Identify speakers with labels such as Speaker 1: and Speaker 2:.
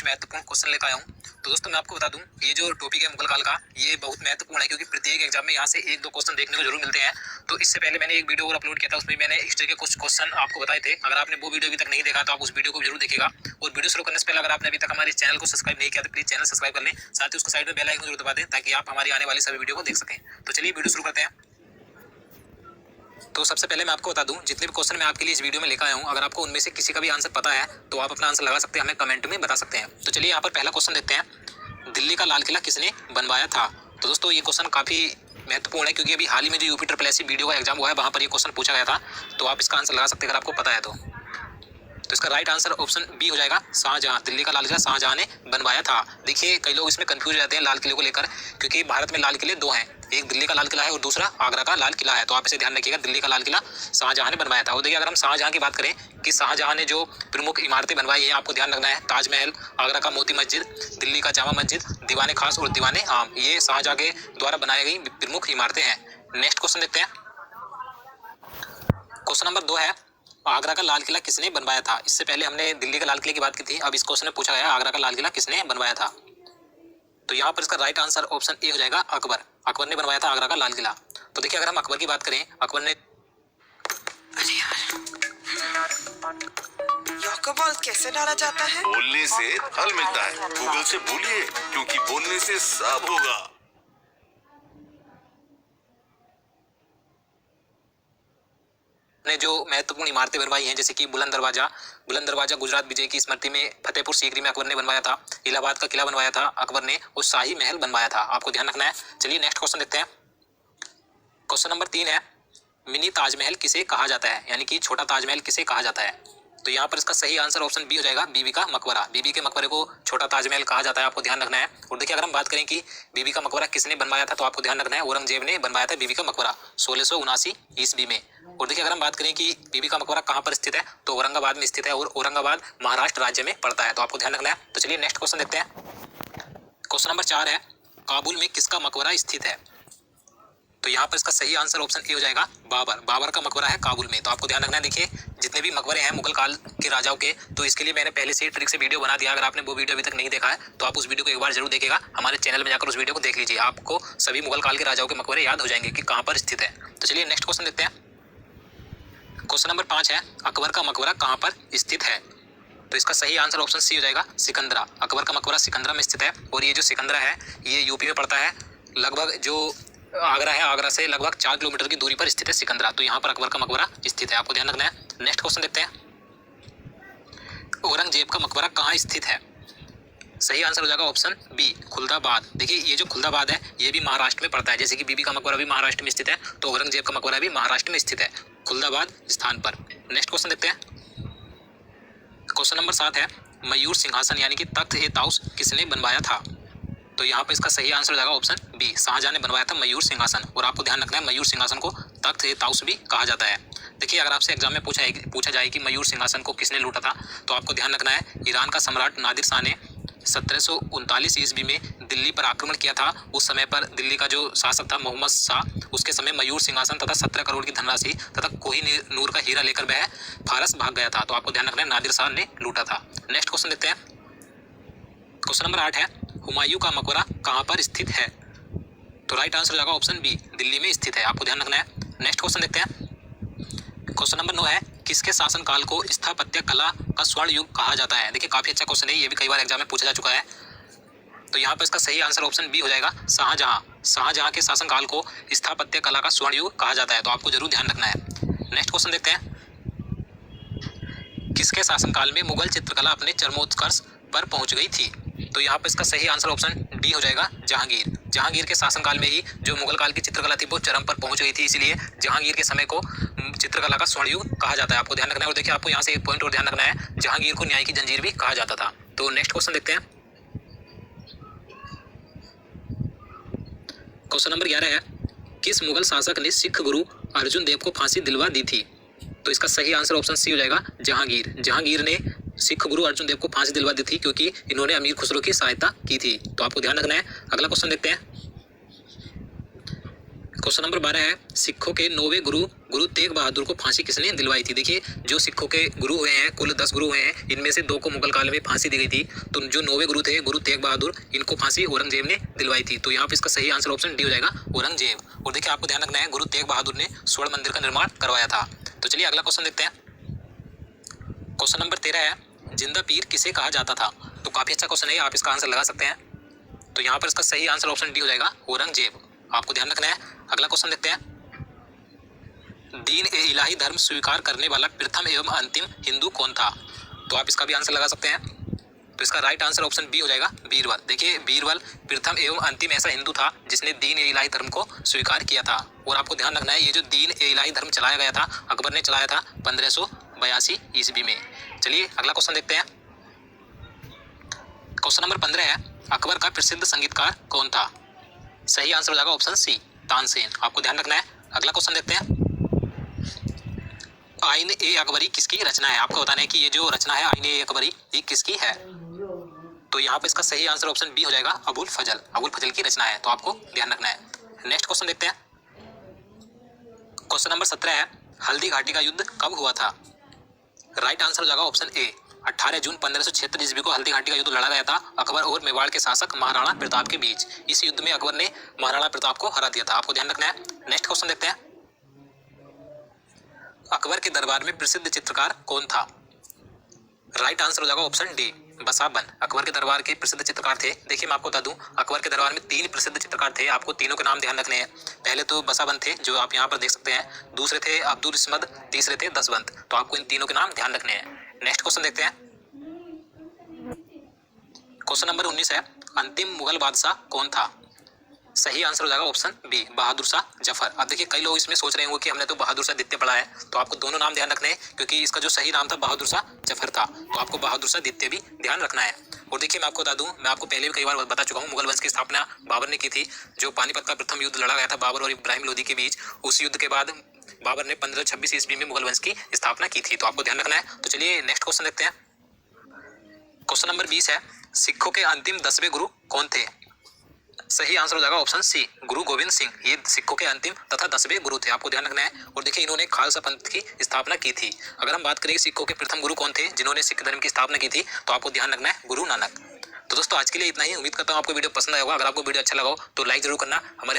Speaker 1: महत्वपूर्ण क्वेश्चन लेकर आया हूँ। तो दोस्तों मैं आपको बता दूं, ये जो टॉपिक है मुगल काल का, ये बहुत महत्वपूर्ण है क्योंकि प्रत्येक एग्जाम में यहाँ से एक दो क्वेश्चन देखने को जरूर मिलते हैं। तो इससे पहले मैंने एक वीडियो और अपलोड किया था, उसमें मैंने हिस्ट्री के कुछ क्वेश्चन आपको बताए थे। अगर आपने वो वीडियो अभी तक नहीं देखा तो आप उस वीडियो को जरूर देखिएगा। और वीडियो शुरू करने से पहले अगर आपने अभी तक हमारे चैनल को सब्सक्राइब नहीं किया तो प्लीज चैनल सब्सक्राइब कर लें, साथ ही उसको साइड में बेल आइकन जरूर दबा दें ताकि आप हमारी आने वाली सभी वीडियो को देख सकें। तो चलिए वीडियो शुरू करते हैं। तो सबसे पहले मैं आपको बता दूं, जितने भी क्वेश्चन मैं आपके लिए इस वीडियो में लेकर आया हूं, अगर आपको उनमें से किसी का भी आंसर पता है तो आप अपना आंसर लगा सकते हैं, हमें कमेंट में बता सकते हैं। तो चलिए यहाँ पर पहला क्वेश्चन देखते हैं, दिल्ली का लाल किला किसने बनवाया था। तो दोस्तों ये क्वेश्चन काफी महत्वपूर्ण है क्योंकि अभी हाल ही में जो यूपी SSSC वीडियो का एग्जाम हुआ है वहाँ पर ये क्वेश्चन पूछा गया था। तो आप इसका आंसर लगा सकते हैं अगर आपको पता है तो इसका राइट आंसर ऑप्शन बी हो जाएगा, शाहजहां। दिल्ली का लाल किला शाहजहां ने बनवाया था। देखिए कई लोग इसमें कंफ्यूज रहते हैं लाल किले को लेकर, क्योंकि भारत में लाल किले दो हैं, एक दिल्ली का लाल किला है और दूसरा आगरा का लाल किला है। तो आप इसे ध्यान रखिएगा, दिल्ली का लाल किला शाहजहां ने बनवाया था। और देखिए अगर हम शाहजहां की बात करें कि शाहजहां ने जो प्रमुख इमारतें बनवाई है, आपको ध्यान रखना है, ताजमहल, आगरा का मोती मस्जिद, दिल्ली का जामा मस्जिद, दीवाने खास और दीवाने आम, ये शाहजहां के द्वारा बनाई गई प्रमुख इमारतें हैं। नेक्स्ट क्वेश्चन देखते हैं। क्वेश्चन नंबर 2 है, आगरा का लाल किला किसने बनवाया था। इससे पहले हमने दिल्ली का लाल किले की बात की थी, अब इस क्वेश्चन में पूछा गया आगरा का लाल किला किसने बनवाया था। तो यहाँ पर इसका राइट आंसर ऑप्शन ए हो जाएगा, अकबर। अकबर ने बनवाया था आगरा का लाल किला। तो देखिए अगर हम अकबर की बात करें, अकबर ने
Speaker 2: बॉल कैसे डाला जाता है?
Speaker 3: बोलने से फल मिलता है, गूगल से बोलिए क्योंकि बोलने से सब होगा।
Speaker 1: ने जो महत्वपूर्ण इमारतें बनवाई हैं, जैसे कि बुलंद दरवाजा गुजरात विजय की स्मृति में फतेहपुर सीकरी में अकबर ने बनवाया था, इलाहाबाद का किला बनवाया था अकबर ने, और शाही महल बनवाया था। आपको ध्यान रखना है। चलिए नेक्स्ट क्वेश्चन देखते हैं। क्वेश्चन नंबर 3 है, मिनी ताजमहल किसे कहा जाता है, यानी कि छोटा ताजमहल किसे कहा जाता है। तो यहाँ पर इसका सही आंसर ऑप्शन बी हो जाएगा, बीबी का मकबरा। बीबी के मकबरे को छोटा ताजमहल कहा जाता है, आपको ध्यान रखना है। और देखिए अगर हम बात करें कि बीबी का मकबरा किसने बनवाया था, तो आपको ध्यान रखना है, औरंगजेब ने बनवाया था बीबी का मकबरा 1679 ईस्वी में। और देखिए अगर हम बात करें कि बीबी का मकबरा कहाँ पर स्थित है, तो औरंगाबाद में स्थित है, और औरंगाबाद महाराष्ट्र राज्य में पड़ता है। तो आपको ध्यान रखना है। तो चलिए नेक्स्ट क्वेश्चन देखते हैं। क्वेश्चन नंबर 4 है, काबुल में किसका मकबरा स्थित है। तो यहाँ पर इसका सही आंसर ऑप्शन ए हो जाएगा, बाबर। बाबर का मकबरा है काबुल में। तो आपको ध्यान रखना है। देखिए जितने भी मकबरे हैं मुगल काल के राजाओं के, तो इसके लिए मैंने पहले से ही ट्रिक से वीडियो बना दिया। अगर आपने वो वीडियो अभी तक नहीं देखा है तो आप उस वीडियो को एक बार जरूर देखिएगा, हमारे चैनल में जाकर उस वीडियो को देख लीजिए, आपको सभी मुगल काल के राजाओं के मकबरे याद हो जाएंगे कि कहाँ पर स्थित है। तो चलिए नेक्स्ट क्वेश्चन देखते हैं। क्वेश्चन नंबर 5 है, अकबर का मकबरा कहाँ पर स्थित है। तो इसका सही आंसर ऑप्शन सी हो जाएगा, सिकंदरा। अकबर का मकबरा सिकंदरा में स्थित है, और ये जो सिकंदरा है ये यूपी में पड़ता है, लगभग जो आगरा है, आगरा से लगभग 4 किलोमीटर की दूरी पर स्थित है सिकंदरा। तो यहाँ पर अकबर का मकबरा स्थित है, आपको ध्यान रखना है। नेक्स्ट क्वेश्चन देखते हैं। औरंगजेब का मकबरा कहाँ स्थित है। सही आंसर हो जाएगा ऑप्शन बी, खुलदाबाद। देखिए ये जो खुलदाबाद है ये भी महाराष्ट्र में पड़ता है, जैसे कि बीबी का मकबरा भी महाराष्ट्र में स्थित है, तो औरंगजेब का मकबरा भी महाराष्ट्र में स्थित है, खुलदाबाद स्थान पर। नेक्स्ट क्वेश्चन देखते हैं। क्वेश्चन नंबर 7 है, मयूर सिंहासन यानी कि तख्त-ए-ताउस किसने बनवाया था। तो यहाँ पर इसका सही आंसर हो जाएगा ऑप्शन बी, शाहजहां ने बनवाया था मयूर सिंहासन। और आपको ध्यान रखना है, मयूर सिंहासन को तख्त-ए-ताउस भी कहा जाता है। देखिए अगर आपसे एग्जाम में पूछा जाए कि मयूर सिंहासन को किसने लूटा था, तो आपको ध्यान रखना है, ईरान का सम्राट नादिर शाह ने 1739 ईस्वी में दिल्ली पर आक्रमण किया था। उस समय पर दिल्ली का जो शासक था मोहम्मद शाह, उसके समय मयूर सिंहासन तथा 17 करोड़ की धनराशि तथा कोहिनूर का हीरा लेकर वह फारस भाग गया था। तो आपको ध्यान रखना है, नादिर शाह ने लूटा था। नेक्स्ट क्वेश्चन देखते हैं। क्वेश्चन नंबर 8 है, हुमायूं का मकबरा कहाँ पर स्थित है। तो राइट आंसर हो जाएगा ऑप्शन बी, दिल्ली में स्थित है, आपको ध्यान रखना है। नेक्स्ट क्वेश्चन देखते हैं। क्वेश्चन नंबर 9 है, किसके शासनकाल को स्थापत्य कला का स्वर्ण युग कहा जाता है। देखिए काफी अच्छा क्वेश्चन है, ये भी कई बार एग्जाम में पूछा जा चुका है। तो यहाँ पर इसका सही आंसर ऑप्शन बी हो जाएगा, शाहजहां। शाहजहां के शासनकाल को स्थापत्य कला का स्वर्ण युग कहा जाता है, तो आपको जरूर ध्यान रखना है। नेक्स्ट क्वेश्चन देखते हैं। किसके शासनकाल में मुगल चित्रकला अपने चरमोत्कर्ष पर पहुंच गई थी। तो यहाँ पर इसका सही आंसर ऑप्शन डी हो जाएगा, जहांगीर। जहांगीर के शासनकाल में ही जो मुगल काल की चित्रकला थी वो चरम पर पहुंच गई थी, इसलिए जहांगीर के समय को चित्रकला का स्वर्ण युग कहा जाता है, आपको ध्यान रखना है। और देखिए आपको यहाँ से एक पॉइंट और ध्यान रखना है, जहांगीर को न्याय की जंजीर भी कहा जाता था। तो नेक्स्ट क्वेश्चन देखते हैं। क्वेश्चन नंबर 11 है, किस मुगल शासक ने सिख गुरु अर्जुन देव को फांसी दिलवा दी थी। तो इसका सही आंसर ऑप्शन सी हो जाएगा, जहांगीर। जहांगीर ने सिख गुरु अर्जुन देव को फांसी दिलवा दी थी क्योंकि इन्होंने अमीर खुसरो की सहायता की थी। तो आपको ध्यान रखना है। अगला क्वेश्चन देखते हैं। क्वेश्चन नंबर 12 है, सिखों के 9वें गुरु गुरु तेग बहादुर को फांसी किसने दिलवाई थी? देखिए, जो सिखों के गुरु हुए हैं, कुल 10 गुरु हुए हैं, इनमें से 2 को मुगल काल में फांसी दी गई थी। तो जो 9वें गुरु थे गुरु तेग बहादुर, इनको फांसी औरंगजेब ने दिलवाई थी। तो यहाँ पे इसका सही आंसर ऑप्शन डी हो जाएगा, औरंगजेब। और देखिए, आपको ध्यान रखना है, गुरु तेग बहादुर ने स्वर्ण मंदिर का निर्माण करवाया था। तो चलिए अगला क्वेश्चन देखते हैं। क्वेश्चन नंबर 13 है, जिंदा पीर किसे कहा जाता था? तो काफी अच्छा क्वेश्चन है, आप इसका आंसर लगा सकते हैं। तो यहाँ पर इसका सही आंसर ऑप्शन डी हो जाएगा, औरंगजेब। आपको ध्यान रखना है। अगला क्वेश्चन देखते हैं, दीन ए इलाही धर्म स्वीकार करने वाला प्रथम एवं अंतिम हिंदू कौन था? तो आप इसका भी आंसर लगा सकते हैं। तो इसका राइट आंसर ऑप्शन बी हो जाएगा, बीरबल। देखिए, बीरबल प्रथम एवं अंतिम ऐसा हिंदू था जिसने दीन ए इलाही धर्म को स्वीकार किया था। और आपको ध्यान रखना है, ये जो दीन ए इलाही धर्म चलाया गया था, अकबर ने चलाया था 1582 ईस्वी में। चलिए अगला क्वेश्चन देखते हैं। क्वेश्चन नंबर 15 है, अकबर का प्रसिद्ध संगीतकार कौन था? सही आंसर हो जाएगा ऑप्शन सी, तानसेन। आपको ध्यान रखना है। अगला क्वेश्चन देखते हैं, आईन ए अकबरी किसकी रचना है? आपको बताना है कि ये जो रचना है आईन ए अकबरी, ये किसकी है? तो यहाँ पे इसका सही आंसर ऑप्शन बी हो जाएगा, अबुल फजल। अबुल फजल की रचना है। तो आपको ध्यान रखना है। नेक्स्ट क्वेश्चन देखते हैं। क्वेश्चन नंबर 17 है, हल्दी घाटी का युद्ध कब हुआ था? राइट आंसर हो जाएगा ऑप्शन ए, 18 जून 1576 ईस्वी को हल्दी घाटी का युद्ध लड़ा गया था अकबर और मेवाड़ के शासक महाराणा प्रताप के बीच। इस युद्ध में अकबर ने महाराणा प्रताप को हरा दिया था। आपको ध्यान रखना है। नेक्स्ट क्वेश्चन देखते हैं, अकबर के दरबार में प्रसिद्ध चित्रकार कौन था? राइट आंसर हो जाएगा ऑप्शन डी, बसाबन। अकबर के दरबार के प्रसिद्ध चित्रकार थे। देखिए, मैं आपको बता दूं, अकबर के दरबार में 3 प्रसिद्ध चित्रकार थे। आपको तीनों के नाम ध्यान रखने हैं। पहले तो बसाबन थे, जो आप यहाँ पर देख सकते हैं। दूसरे थे अब्दुल इस्मद, तीसरे थे दसवंत। तो आपको इन तीनों के नाम ध्यान रखने हैं। नेक्स्ट क्वेश्चन देखते हैं। क्वेश्चन नंबर 19 है, अंतिम मुगल बादशाह कौन था? सही आंसर हो जाएगा ऑप्शन बी, बहादुर शाह जफर। अब देखिए, कई लोग इसमें सोच रहे होंगे कि हमने तो बहादुर शाह द्वितीय पढ़ा है। तो आपको दोनों नाम ध्यान रखने हैं, क्योंकि इसका जो सही नाम था बहादुर शाह जफर था। तो आपको बहादुर शाह द्वितीय भी ध्यान रखना है। और देखिए, मैं आपको बता दूं, मैं आपको पहले भी कई बार बता चुका हूँ, मुगल वंश की स्थापना बाबर ने की थी। जो पानीपत का प्रथम युद्ध लड़ा गया था बाबर और इब्राहिम लोदी के बीच, उस युद्ध के बाद बाबर ने 1526 ईस्वी में मुगल वंश की स्थापना की थी। तो आपको ध्यान रखना है। तो चलिए नेक्स्ट क्वेश्चन देखते हैं। क्वेश्चन नंबर 20 है, सिखों के अंतिम 10वें गुरु कौन थे? सही आंसर हो जाएगा ऑप्शन सी, गुरु गोविंद सिंह। ये सिखों के अंतिम तथा 10वें गुरु थे। आपको ध्यान रखना है। और देखिए, इन्होंने खालसा पंथ की स्थापना की थी। अगर हम बात करें सिखों के प्रथम गुरु कौन थे जिन्होंने सिख धर्म की स्थापना की थी, तो आपको ध्यान रखना है, गुरु नानक। तो दोस्तों, आज के लिए इतना ही। उम्मीद करता हूँ आपको वीडियो पसंद आया होगा। अगर आपको वीडियो अच्छा लगा हो तो लाइक जरूर करना। हमारे